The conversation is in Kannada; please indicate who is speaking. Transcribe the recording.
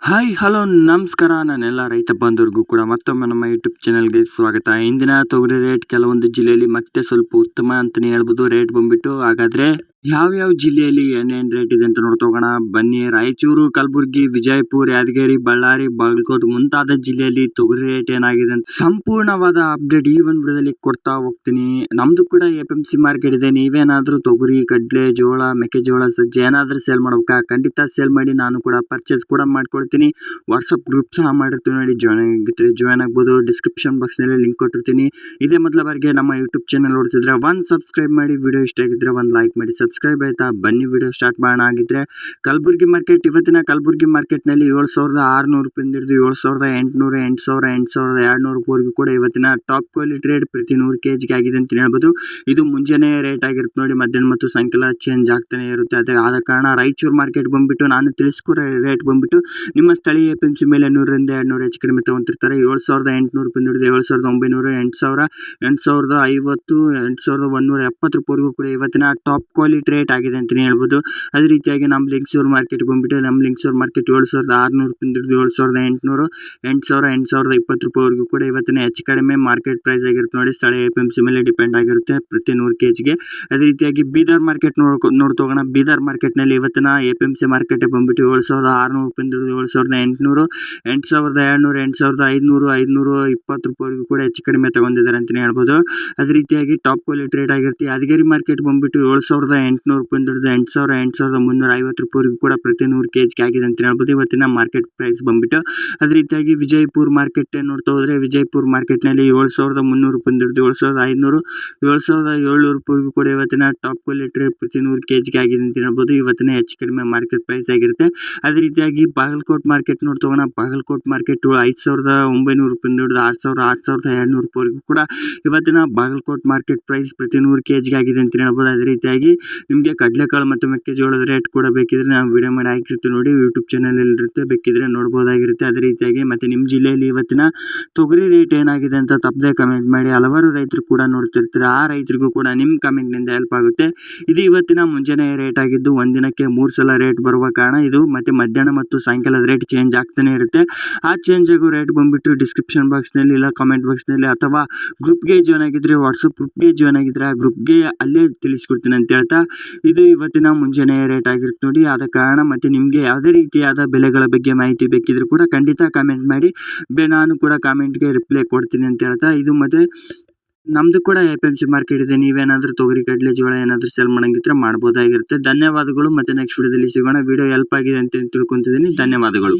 Speaker 1: ಹಾಯ್ ಹಲೋ ನಮಸ್ಕಾರ. ನಾನೆಲ್ಲ ರೈತ ಬಾಂಧವರಿಗೂ ಕೂಡ ಮತ್ತೊಮ್ಮೆ ನಮ್ಮ ಯೂಟ್ಯೂಬ್ ಚಾನಲ್ಗೆ ಸ್ವಾಗತ. ಇಂದಿನ ತೊಗರಿ ರೇಟ್ ಕೆಲವೊಂದು ಜಿಲ್ಲೆಯಲ್ಲಿ ಮತ್ತೆ ಸ್ವಲ್ಪ ಉತ್ತಮ ಅಂತಲೇ ಹೇಳ್ಬೋದು. ರೇಟ್ ಬಂದ್ಬಿಟ್ಟು ಹಾಗಾದರೆ ಯಾವ ಜಿಲ್ಲೆಯಲ್ಲಿ ಏನೇನು ರೇಟ್ ಇದೆ ಅಂತ ನೋಡ್ತೋಗೋಣ ಬನ್ನಿ. ರಾಯಚೂರು, ಕಲಬುರಗಿ, ವಿಜಯಪುರ, ಯಾದಗಿರಿ, ಬಳ್ಳಾರಿ, ಬಾಗಲಕೋಟೆ ಮುಂತಾದ ಜಿಲ್ಲೆಯಲ್ಲಿ ತೊಗರಿ ರೇಟ್ ಏನಾಗಿದೆ ಅಂತ ಸಂಪೂರ್ಣವಾದ ಅಪ್ಡೇಟ್ ಈ ಒಂದು ವಿಡಿಯೋದಲ್ಲಿ ಕೊಡ್ತಾ ಹೋಗ್ತೀನಿ. ನಮ್ದು ಕೂಡ APMC ಮಾರ್ಕೆಟ್ ಇದೆ. ನೀವೇನಾದರೂ ತೊಗರಿ, ಕಡಲೆ, ಜೋಳ, ಮೆಕ್ಕೆಜೋಳ, ಸಜ್ಜೆ ಏನಾದರೂ ಸೇಲ್ ಮಾಡ್ಬೇಕಾ? ಖಂಡಿತ ಸೇಲ್ ಮಾಡಿ. ನಾನು ಕೂಡ ಪರ್ಚೇಸ್ ಕೂಡ ಮಾಡ್ಕೊಳ್ತೀನಿ. ವಾಟ್ಸಪ್ ಗ್ರೂಪ್ ಸಹ ಮಾಡಿರ್ತೀನಿ ನೋಡಿ, ಜಾಯ್ನ್ ಆಗ್ಬೋದು. ಡಿಸ್ಕ್ರಿಪ್ಷನ್ ಬಾಕ್ಸ್ನಲ್ಲಿ ಲಿಂಕ್ ಕೊಟ್ಟಿರ್ತೀನಿ. ಇದೇ ಮೊದಲ ಬಾರಿಗೆ ನಮ್ಮ ಯೂಟ್ಯೂಬ್ ಚಾನಲ್ ನೋಡ್ತಿದ್ರೆ ಒಂದು ಸಬ್ಸ್ಕ್ರೈಬ್ ಮಾಡಿ, ವಿಡಿಯೋ ಇಷ್ಟ ಆಗಿದ್ರೆ ಒಂದು ಲೈಕ್ ಮಾಡಿ, ಸಬ್ಸ್ಕ್ರೈಬ್ ಆಯ್ತಾ? ಬನ್ನಿ ವಿಡಿಯೋ ಸ್ಟಾರ್ಟ್ ಮಾಡೋಣ. ಆಗಿದ್ರೆ ಕಲಬುರಗಿ ಮಾರ್ಕೆಟ್, ಇವತ್ತಿನ ಕಲಬುರಗಿ ಮಾರ್ಕೆಟ್ನಲ್ಲಿ 7,600 ರೂಪಾಯಿಂದ ಹಿಡಿದು 7,800, 8,000, 8,200 ರೂಪಾಯಿವರೆಗೂ ಕೂಡ ಇವತ್ತಿನ ಟಾಪ್ ಕ್ವಾಲಿಟಿ ರೇಟ್ ಪ್ರತಿ 100 kg ಆಗಿದೆ ಅಂತ ಹೇಳ್ಬೋದು. ಇದು ಮುಂಜಾನೆ ರೇಟ್ ಆಗಿರುತ್ತೆ ನೋಡಿ, ಮಧ್ಯಾಹ್ನ ಮತ್ತು ಸಾಯಂಕಾಲ ಚೇಂಜ್ ಆಗ್ತಾನೆ ಇರುತ್ತೆ. ಆದ ಕಾರಣ ರಾಯಚೂರು ಮಾರ್ಕೆಟ್ ಬಂದ್ಬಿಟ್ಟು ನಾನು ತಿಳಿಸ್ಕೊಡೋ ರೇಟ್ ಬಂದ್ಬಿಟ್ಟು ನಿಮ್ಮ ಸ್ಥಳೀಯ APMC ಮೇಲೆ 100ರಿಂದ 200 ಹೆಚ್ಚು ಕಡಿಮೆ ತಗೊಂತಿರ್ತಾರೆ. 7,800 ರೂಪಾಯಿಂದ ಹಿಡಿದು 7,900, 8,000, 8,050, 8,170 ರೂಪಾಯಿವರೆಗೂ ಕೂಡ ಇವತ್ತಿನ ಟಾಪ್ ಕ್ವಾಲಿಟಿ ರೇಟ್ ಆಗಿದೆ ಅಂತಲೇ ಹೇಳ್ಬೋದು. ಅದೇ ರೀತಿಯಾಗಿ ನಮ್ಮ ಲಿಂಗಸೂರು ಮಾರ್ಕೆಟ್ ಬಂದ್ಬಿಟ್ಟು ನಮ್ಮ ಲಿಂಗಸೂರು ಮಾರ್ಕೆಟ್ 7,600 ರೂಪಾಯಿಂದ ಹಿಡಿದು 7,800, 8,000, 8,020 ರೂಪಾಯಿವರೆಗೂ ಕೂಡ ಇವತ್ತಿನ ಹೆಚ್ಚು ಕಡಿಮೆ ಮಾರ್ಕೆಟ್ ಪ್ರೈಸ್ ಆಗಿರುತ್ತೆ ನೋಡಿ. ಸ್ಥಳೀಯ APMC ಮೇಲೆ ಡಿಪೆಂಡ್ ಆಗಿರುತ್ತೆ ಪ್ರತಿ 100 kgಗೆ. ಅದೇ ರೀತಿಯಾಗಿ ಬೀದರ್ ಮಾರ್ಕೆಟ್ ನೋಡ್ತೋಗೋಣ. ಬೀದರ್ ಮಾರ್ಕೆಟ್ನಲ್ಲಿ ಇವತ್ತಿನ APMC ಮಾರ್ಕೆಟ್ ಬಂದ್ಬಿಟ್ಟು 7,600 ರೂಪಾಯಿಂದ ಹಿಡಿದು 7,800, 8,200, 8,500, 520 ರೂಪಾಯಿವರೆಗೂ ಕೂಡ ಹೆಚ್ಚು ಕಡಿಮೆ ತಗೊಂಡಿದ್ದಾರೆ ಅಂತಲೇ ಹೇಳ್ಬೋದು. ಅದೇ ರೀತಿಯಾಗಿ ಟಾಪ್ ಕ್ವಾಲಿಟಿ ರೇಟ್ ಆಗಿರುತ್ತೆ. ಯಾದಗಿರಿ ಮಾರ್ಕೆಟ್ ಬಂದ್ಬಿಟ್ಟು 7,800 ರೂಪಾಯಿಂದ ಹಿಡಿದು 8,000, 8,350 ರೂಪಾಯಿವರೆಗೂ ಕೂಡ ಪ್ರತಿ 100 kg ಆಗಿದೆ ಅಂತ ಹೇಳ್ಬೋದು ಇವತ್ತಿನ ಮಾರ್ಕೆಟ್ ಪ್ರೈಸ್ ಬಂದ್ಬಿಟ್ಟು. ಅದೇ ರೀತಿಯಾಗಿ ವಿಜಯಪುರ ಮಾರ್ಕೆಟ್ ನೋಡ್ತಾ ಹೋದರೆ ವಿಜಯಪುರ ಮಾರ್ಕೆಟ್ನಲ್ಲಿ 7,300 ರೂಪಾಯಿಂದ ಹಿಡಿದು 7,500, 7,700 ರೂಪಾಯಿವರೆಗೂ ಕೂಡ ಇವತ್ತಿನ ಟಾಪ್ ಕ್ವಾಲಿಟಿ ರೇಟ್ ಪ್ರತಿ 100 kg ಆಗಿದೆ ಅಂತ ಹೇಳ್ಬೋದು. ಇವತ್ತಿನ ಹೆಚ್ಚು ಕಡಿಮೆ ಮಾರ್ಕೆಟ್ ಪ್ರೈಸ್ ಆಗಿರುತ್ತೆ. ಅದೇ ರೀತಿಯಾಗಿ ಬಾಗಲಕೋಟೆ ಮಾರ್ಕೆಟ್ ನೋಡ್ತೋಗೋಣ. ಬಾಗಲಕೋಟೆ ಮಾರ್ಕೆಟ್ 5,900 ರೂಪಾಯಿಂದ ಹಿಡಿದು 6,000, 6,200 ರೂಪಾಯಿವರೆಗೂ ಕೂಡ ಇವತ್ತಿನ ಬಾಗಲಕೋಟೆ ಮಾರ್ಕೆಟ್ ಪ್ರೈಸ್ ಪ್ರತಿ 100 kg ಆಗಿದೆ ಅಂತ ಹೇಳ್ಬೋದು. ಅದೇ ರೀತಿಯಾಗಿ ನಿಮಗೆ ಕಡಲೆಕಾಳು ಮತ್ತು ಮೆಕ್ಕೆಜೋಳದ ರೇಟ್ ಕೂಡ ಬೇಕಿದ್ರೆ ನಾವು ವಿಡಿಯೋ ಮಾಡಿ ಹಾಕಿರ್ತೀವಿ ನೋಡಿ, ಯೂಟ್ಯೂಬ್ ಚಾನಲಲ್ಲಿ ಇರುತ್ತೆ, ಬೇಕಿದ್ರೆ ನೋಡ್ಬೋದಾಗಿರುತ್ತೆ. ಅದೇ ರೀತಿಯಾಗಿ ಮತ್ತು ನಿಮ್ಮ ಜಿಲ್ಲೆಯಲ್ಲಿ ಇವತ್ತಿನ ತೊಗರಿ ರೇಟ್ ಏನಾಗಿದೆ ಅಂತ ತಪ್ಪದೆ ಕಮೆಂಟ್ ಮಾಡಿ. ಹಲವಾರು ರೈತರು ಕೂಡ ನೋಡ್ತಿರ್ತಾರೆ, ಆ ರೈತರಿಗೂ ಕೂಡ ನಿಮ್ಮ ಕಮೆಂಟ್ನಿಂದ ಹೆಲ್ಪ್ ಆಗುತ್ತೆ. ಇದು ಇವತ್ತಿನ ಮುಂಜಾನೆ ರೇಟ್ ಆಗಿದ್ದು ಒಂದಿನಕ್ಕೆ 3 ಸಲ ರೇಟ್ ಬರುವ ಕಾರಣ ಇದು ಮತ್ತೆ ಮಧ್ಯಾಹ್ನ ಮತ್ತು ಸಾಯಂಕಾಲದ ರೇಟ್ ಚೇಂಜ್ ಆಗ್ತಾನೆ ಇರುತ್ತೆ. ಆ ಚೇಂಜ್ ಆಗೋ ರೇಟ್ ಬಂದ್ಬಿಟ್ಟು ಡಿಸ್ಕ್ರಿಪ್ಷನ್ ಬಾಕ್ಸ್ನಲ್ಲಿ ಇಲ್ಲ ಕಮೆಂಟ್ ಬಾಕ್ಸ್ನಲ್ಲಿ ಅಥವಾ ಗ್ರೂಪ್ಗೆ ಜಾಯ್ನ್ ಆಗಿದ್ರೆ, ವಾಟ್ಸಪ್ ಗ್ರೂಪ್ಗೆ ಜಾಯ್ನ್ ಆಗಿದ್ರೆ ಆ ಗ್ರೂಪ್ಗೆ ಅಲ್ಲೇ ತಿಳಿಸ್ಕೊಡ್ತೀನಿ ಅಂತ ಹೇಳ್ತಾ, ಇದು ಇವತ್ತಿನ ಮುಂಜಾನೆ ರೇಟ್ ಆಗಿರುತ್ತೆ ನೋಡಿ. ಆದ ಕಾರಣ ಮತ್ತು ನಿಮಗೆ ಯಾವುದೇ ರೀತಿಯಾದ ಬೆಲೆಗಳ ಬಗ್ಗೆ ಮಾಹಿತಿ ಬೇಕಿದ್ರೂ ಕೂಡ ಖಂಡಿತ ಕಮೆಂಟ್ ಮಾಡಿ, ನಾನು ಕೂಡ ಕಾಮೆಂಟ್ಗೆ ರಿಪ್ಲೈ ಕೊಡ್ತೀನಿ ಅಂತ ಹೇಳ್ತಾ, ಇದು ಮತ್ತು ನಮ್ಮದು ಕೂಡ APMC ಮಾರ್ಕೆಟ್ ಇದೆ. ನೀವೇನಾದರೂ ತೊಗರಿ, ಕಡಲೆ, ಜೋಳ ಏನಾದರೂ ಸೇಲ್ ಮಾಡೋಂಗಿದ್ರೆ ಮಾಡ್ಬೋದಾಗಿರುತ್ತೆ. ಧನ್ಯವಾದಗಳು. ಮತ್ತು ನೆಕ್ಸ್ಟ್ ವಿಡಿಯೋದಲ್ಲಿ ಸಿಗೋಣ. ವಿಡಿಯೋ ಹೆಲ್ಪ್ ಆಗಿದೆ ಅಂತ ತಿಳ್ಕೊತಿದ್ದೀನಿ. ಧನ್ಯವಾದಗಳು.